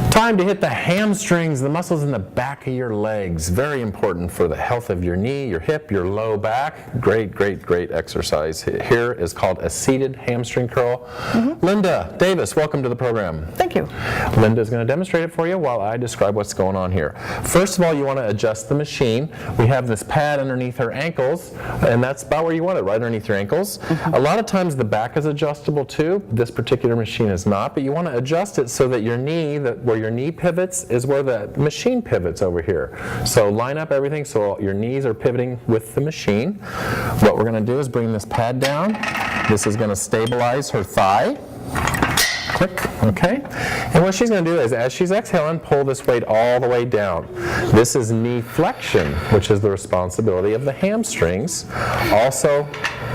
Time to hit the hamstrings, the muscles in the back of your legs. Very important for the health of your knee, your hip, your low back. Great, great, great exercise. Here is called a seated hamstring curl. Linda Davis, welcome to the program. Thank you. Linda is going to demonstrate it for you while I describe what's going on here. First of all, you want to adjust the machine. We have this pad underneath her ankles, and that's about where you want it, right underneath your ankles. A lot of times the back is adjustable too. This particular machine is not, but you want to adjust it so that your knee, where your knee pivots is where the machine pivots over here. So line up everything so your knees are pivoting with the machine. What we're going to do is bring this pad down. This is going to stabilize her thigh. Click, okay? And what she's going to do is, as she's exhaling, pull this weight all the way down. This is knee flexion, which is the responsibility of the hamstrings. Also,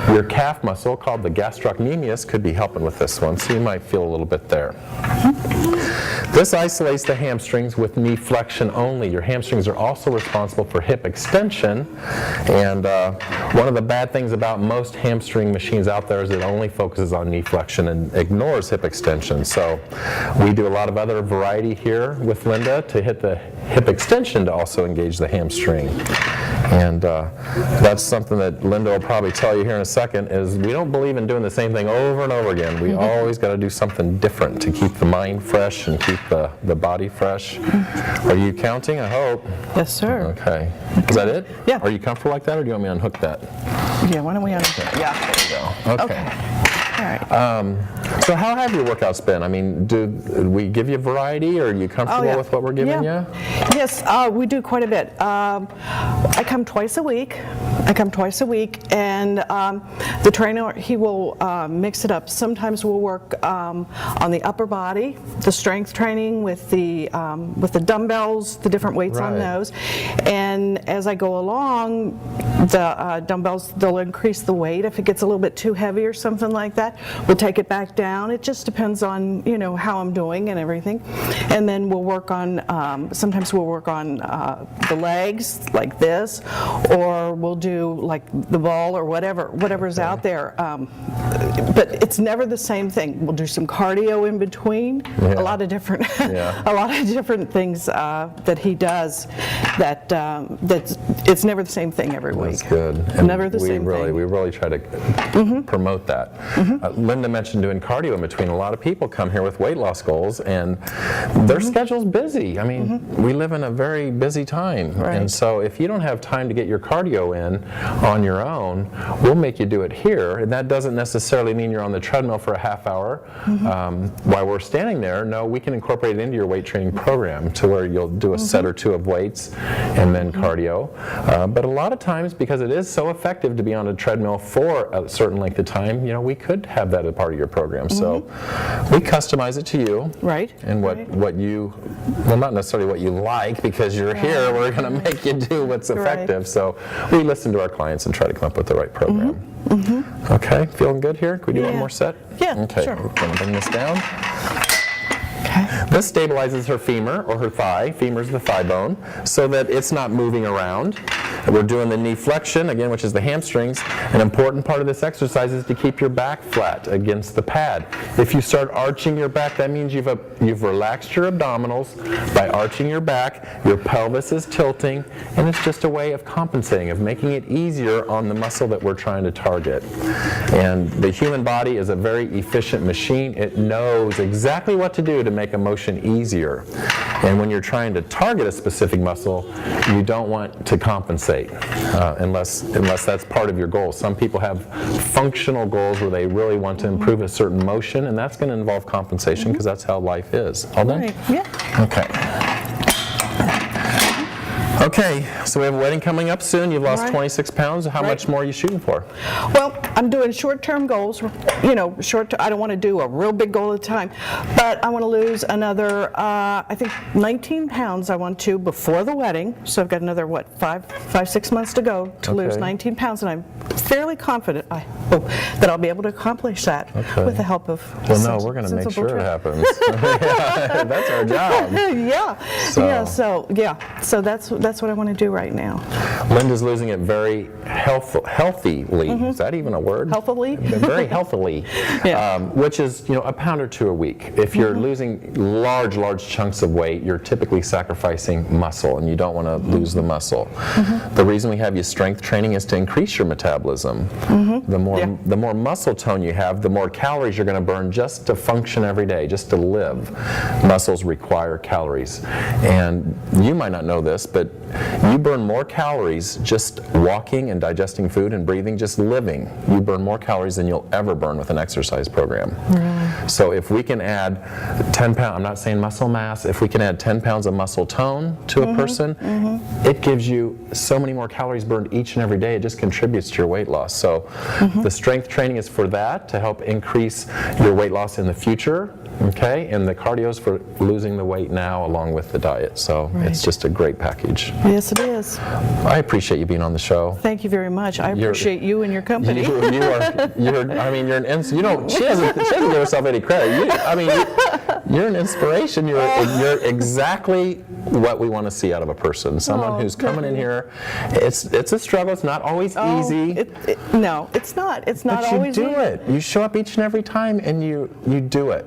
your calf muscle, called the gastrocnemius, could be helping with this one, so you might feel a little bit there. This isolates the hamstrings with knee flexion only. Your hamstrings are also responsible for hip extension, and one of the bad things about most hamstring machines out there is it only focuses on knee flexion and ignores hip extension. So we do a lot of other variety here with Linda to hit the hip extension to also engage the hamstring. And that's something that Linda will probably tell you here in a second, is we don't believe in doing the same thing over and over again. We always got to do something different to keep the mind fresh and keep the body fresh. Are you counting? I hope. Yes, sir. Okay. Is that it? Yeah. Are you comfortable like that, or do you want me to unhook that? Yeah, why don't we unhook that? Yeah. There you go. Okay. All right. So how have your workouts been? I mean, do we give you variety, or are you comfortable with what we're giving you? Yes, we do quite a bit. I come twice a week. And the trainer, he will mix it up. Sometimes we'll work on the upper body, the strength training with the dumbbells, the different weights on those. And as I go along, the dumbbells, they'll increase the weight. If it gets a little bit too heavy or something like that, we'll take it back down. It just depends on, how I'm doing and everything. And then we'll work on, sometimes we'll work on the legs like this, or we'll do like the ball or whatever's out there. But it's never the same thing. We'll do some cardio in between. A lot of different, a lot of different things that he does. That's it's never the same thing every week. That's good. And never the same thing. We really try to promote that. Linda mentioned doing cardio in between. A lot of people come here with weight loss goals, and their schedule's busy. I mean, we live in a very busy time, and so if you don't have time to get your cardio in on your own, we'll make you do it here. And that doesn't necessarily mean you're on the treadmill for a half hour while we're standing there. No, we can incorporate it into your weight training program to where you'll do a set or two of weights and then cardio. But a lot of times, because it is so effective to be on a treadmill for a certain length of time, we could have that as part of your program. So we customize it to you. And what you, well, not necessarily what you like, because you're here, we're going to make you do what's effective. So we listen to our clients and try to come up with the right program. Okay, feeling good here? Can we do one more set? Yeah, okay, sure. We're going to bring this down. This stabilizes her femur or her thigh. Femur is the thigh bone, so that it's not moving around. We're doing the knee flexion, again, which is the hamstrings. An important part of this exercise is to keep your back flat against the pad. If you start arching your back, that means you've relaxed your abdominals. By arching your back, your pelvis is tilting, and it's just a way of compensating, of making it easier on the muscle that we're trying to target. And the human body is a very efficient machine. It knows exactly what to do to make a motion easier. And when you're trying to target a specific muscle, you don't want to compensate unless that's part of your goal. Some people have functional goals where they really want to improve a certain motion, and that's going to involve compensation because that's how life is. All done? Yeah. Okay. Okay, so we have a wedding coming up soon. You've lost 26 pounds. How much more are you shooting for? Well, I'm doing short-term goals. I don't want to do a real big goal at a time, but I want to lose another, I think 19 pounds I want to before the wedding. So I've got another, 6 months to go to lose 19 pounds, and I'm fairly confident, I hope, that I'll be able to accomplish that with the help of we're going to make sure it happens. That's our job. So that's what I want to do right now. Linda's losing it very healthily. Is that even a word? Healthily? Very healthily, Yeah. which is, a pound or two a week. If you're losing large chunks of weight, you're typically sacrificing muscle, and you don't want to lose the muscle. The reason we have you strength training is to increase your metabolism. The more muscle tone you have, the more calories you're going to burn just to function every day, just to live. Muscles require calories. And you might not know this, but you burn more calories just walking and digesting food and breathing, just living. You burn more calories than you'll ever burn with an exercise program. Really? So if we can add 10 pounds, I'm not saying muscle mass, if we can add 10 pounds of muscle tone to a person, it gives you so many more calories burned each and every day. It just contributes to your weight loss. So the strength training is for that, to help increase your weight loss in the future. Okay, and the cardio is for losing the weight now along with the diet. So it's just a great package. Yes, it is. I appreciate you being on the show. Thank you very much. I appreciate you and your company. You're she doesn't give herself any credit. You're an inspiration. You're exactly what we want to see out of a person. Someone who's coming in here. It's a struggle. It's not always easy. No, it's not. It's not always easy. But you do it. You show up each and every time, and you do it.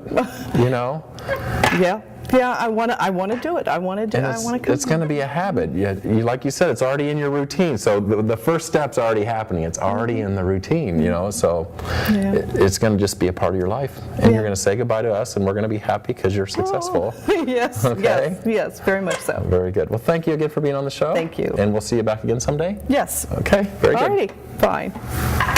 Yeah, I want to do it. I want to come. It's going to be a habit. Like you said, it's already in your routine. So the first step's already happening. It's already in the routine, So it's going to just be a part of your life. And you're going to say goodbye to us, and we're going to be happy because you're successful. Yes, okay? yes, very much so. Very good. Well, thank you again for being on the show. Thank you. And we'll see you back again someday? Yes. Okay, very good. Alrighty, fine.